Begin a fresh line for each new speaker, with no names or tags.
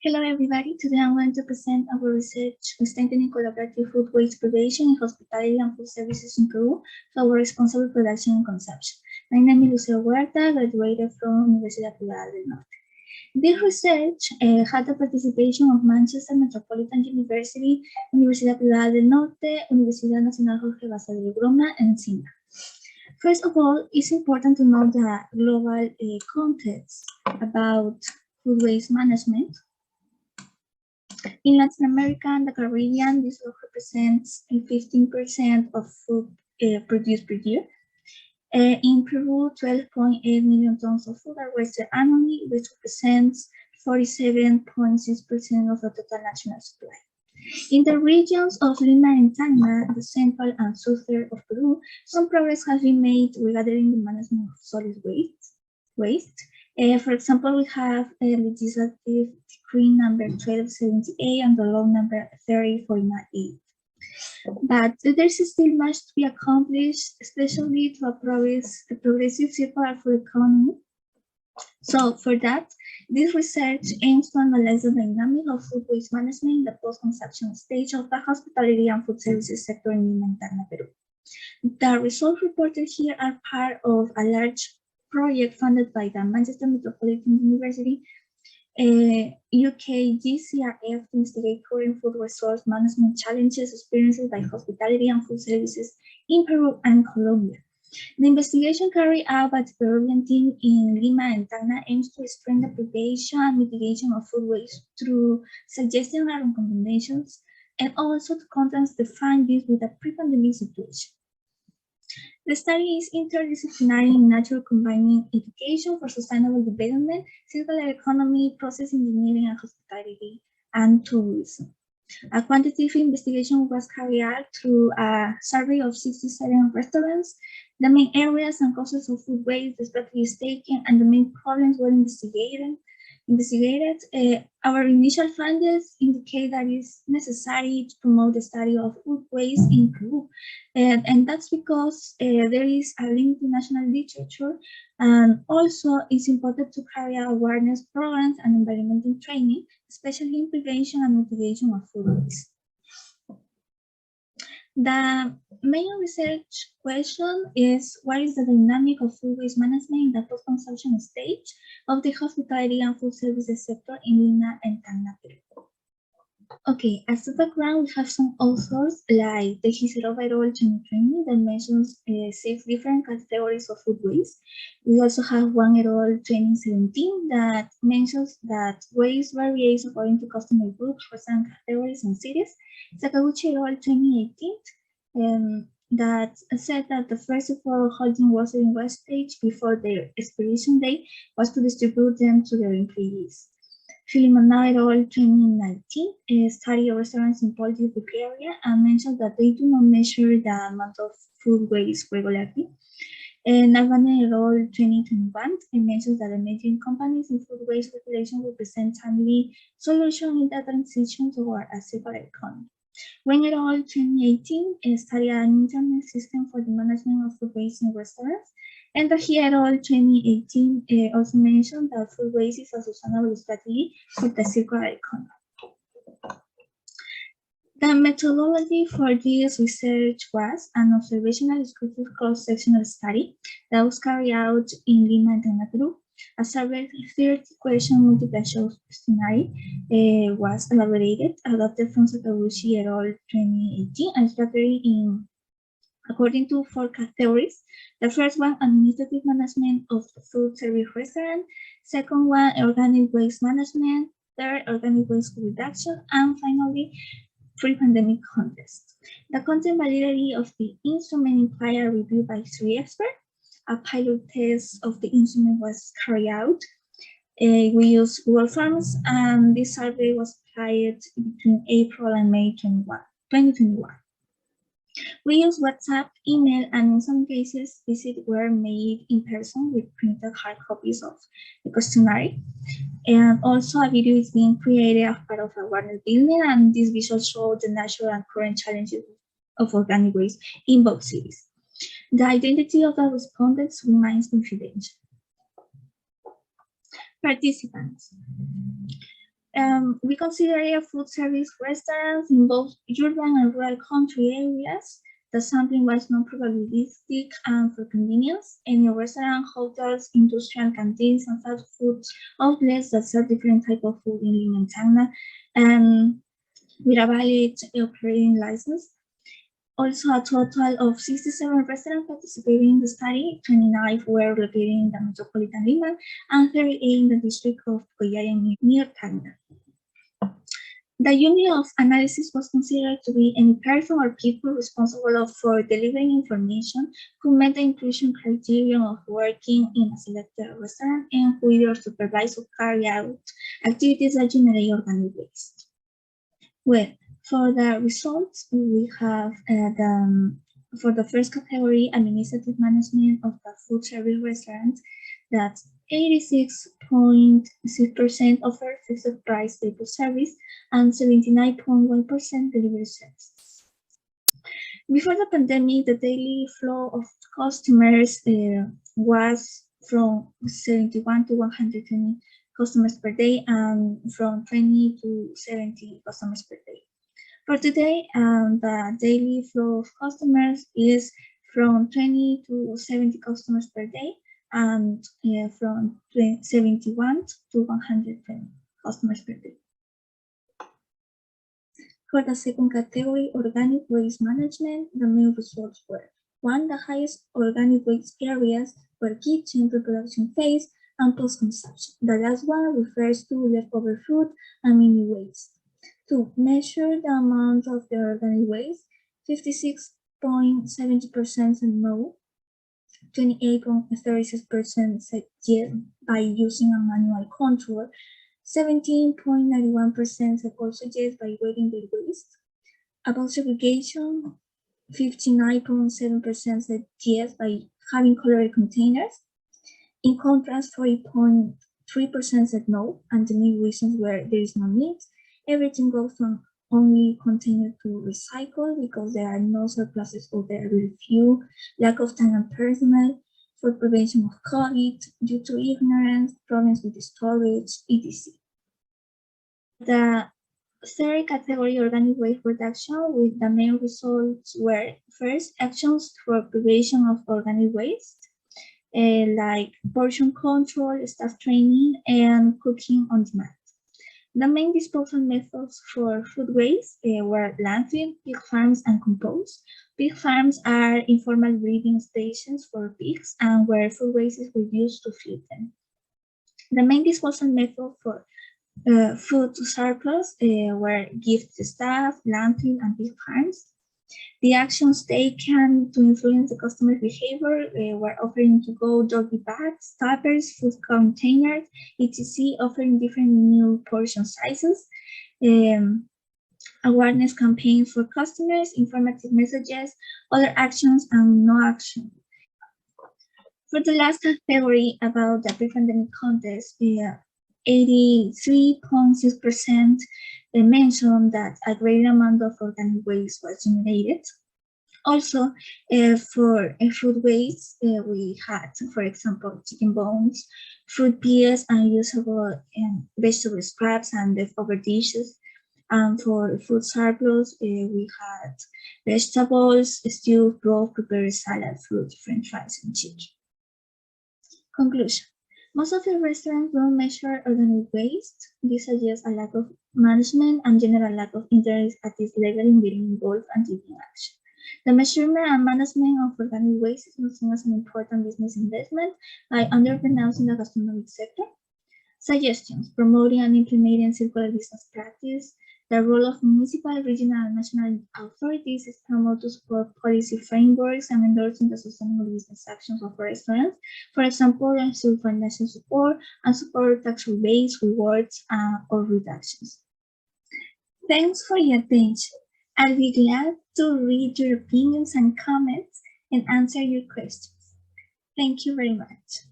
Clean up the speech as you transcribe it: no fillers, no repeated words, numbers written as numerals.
Hello everybody, today I'm going to present our research on strengthening collaborative food waste prevention in hospitality and food services in Peru for responsible production and consumption. My name is Lucía Huerta, graduated from Universidad Privada del Norte. This research had the participation of Manchester Metropolitan University, Universidad Privada del Norte, Universidad Nacional Jorge Basa de Broma, and SINA. First of all, it's important to know the global context about food waste management. In Latin America and the Caribbean, this represents 15% of food produced per year. In Peru, 12.8 million tons of food are wasted annually, which represents 47.6% of the total national supply. In the regions of Lima and Tacna, the central and southern of Peru, some progress has been made regarding the management of solid waste. For example, we have a legislative decree number 1278 and the law number 3048. But there's still much to be accomplished, especially to a progressive circular food economy. So for that, this research aims to analyze the dynamic of food waste management in the post-consumption stage of the hospitality and food services sector in Lima and Tacna, Peru. The results reported here are part of a large project funded by the Manchester Metropolitan University, UK GCRF, to investigate current food resource management challenges experienced by hospitality and food services in Peru and Colombia. The investigation carried out by the Peruvian team in Lima and Tacna aims to explain the prevention and mitigation of food waste through suggestions and recommendations, and also to contrast the findings with the pre-pandemic situation. The study is interdisciplinary in nature, combining education for sustainable development, circular economy, process engineering, and hospitality and tourism. A quantitative investigation was carried out through a survey of 67 restaurants. The main areas and causes of food waste, the strategies taken, and the main problems were investigated. Our initial findings indicate that it's necessary to promote the study of food waste in Peru, and that's because there is a limited national literature, and also it's important to carry out awareness programs and environmental training, especially in prevention and mitigation of food waste. The main research question is, what is the dynamic of food waste management in the post-consumption stage of the hospitality and food services sector in Lima and Tacna, Peru? Okay, as a background, we have some authors like the Gisela overall 2020 that mentions 6 different categories of food waste. We also have one et al. 2017 that mentions that waste varies according to customer groups for some categories and cities. Sakaguchi et al. 2018 that said that the first of all holding water in wastage before their expiration date was to distribute them to their employees. Filimona et al. 2019 study of restaurants in Politic area and mentioned that they do not measure the amount of food waste regularly. And Navane et al. 2021 mentions that emerging companies in food waste regulation represent timely solution in the transition toward a circular economy. Wen et al. 2018 studied an internet system for the management of food waste in restaurants. And he et al. 2018 also mentioned that food waste is a sustainable strategy for the circular economy. The methodology for this research was an observational descriptive cross-sectional study that was carried out in Lima and Tacna, Peru. A survey 30-question multiple-choice questionnaire was elaborated, adopted from Sakaguchi et al. 2018, and structured according to 4 categories. The first one, administrative management of the food service restaurant. Second one, organic waste management. Third, organic waste reduction. And finally, pre-pandemic context. The content validity of the instrument implied a review by 3 experts. A pilot test of the instrument was carried out. We used Google Forms, and this survey was applied between April and May 2021. We used WhatsApp, email, and in some cases, visits were made in person with printed hard copies of the questionnaire. And also a video is being created as part of awareness building, and this visual shows the natural and current challenges of organic waste in both cities. The identity of the respondents remains confidential. Participants. We consider food service restaurants in both urban and rural country areas. The sampling was not probabilistic and for convenience. Any restaurant, hotels, industrial canteens, and fast food outlets that serve different type of food in Lima and Tacna, and with a valid operating license. Also, a total of 67 restaurants participated in the study. 29 were located in the metropolitan Lima and 38 in the district of Coyhaique near Tacna. The unit of analysis was considered to be any person or people responsible for delivering information who met the inclusion criterion of working in a selected restaurant and who either supervise or carry out activities that generate organic waste. Well, for the results, we have for the first category, administrative management of the food service restaurants, that 86.6% offer fixed price table service and 79.1% delivery service. Before the pandemic, the daily flow of customers was from 71 to 120 customers per day and from 20 to 70 customers per day. For today, the daily flow of customers is from 20 to 70 customers per day and from 71 to 120 customers per day. For the second category, organic waste management, the main results were: 1. The highest organic waste areas were kitchen, pre-production phase, and post-consumption. The last one refers to leftover food and mini waste. 2. Measure the amount of the organic waste. 56.70% said no. 28.36% said yes by using a manual control. 17.91% said also yes by weighing the waste. About segregation, 59.7% said yes by having colored containers. In contrast, 40.3% said no, and the main reasons were there is no need. Everything goes from only container to recycle because there are no surpluses or there are very few, lack of time and personnel for prevention of COVID due to ignorance, problems with the storage, etc. The third category, organic waste reduction, with the main results were: first, actions for prevention of organic waste, like portion control, staff training, and cooking on demand. The main disposal methods for food waste were landfill, pig farms, and compost. Pig farms are informal breeding stations for pigs and where food waste is reduced to feed them. The main disposal method for food surplus were gift to staff, landfill, and pig farms. The actions taken to influence the customer behavior were offering to-go doggy bags, tuppers, food containers, etc., offering different new portion sizes, awareness campaigns for customers, informative messages, other actions, and no action. For the last category about the pre-pandemic context, 83.6% mentioned that a great amount of organic waste was generated. Also, for food waste, we had, for example, chicken bones, fruit peels, unusable vegetable scraps, and leftover dishes. And for food surplus, we had vegetables, stew, broth, prepared salad, fruit, french fries, and chicken. Conclusion. Most of the restaurants don't measure organic waste. This suggests a lack of management and general lack of interest at this level in getting involved and taking action. The measurement and management of organic waste is not seen as an important business investment by entrepreneurs in the gastronomic sector. Suggestions: promoting and implementing circular business practice. The role of municipal, regional, and national authorities is promote to support policy frameworks and endorsing the sustainable business actions of restaurants. For example, through financial support and support tax rebates, rewards, or reductions. Thanks for your attention. I'll be glad to read your opinions and comments and answer your questions. Thank you very much.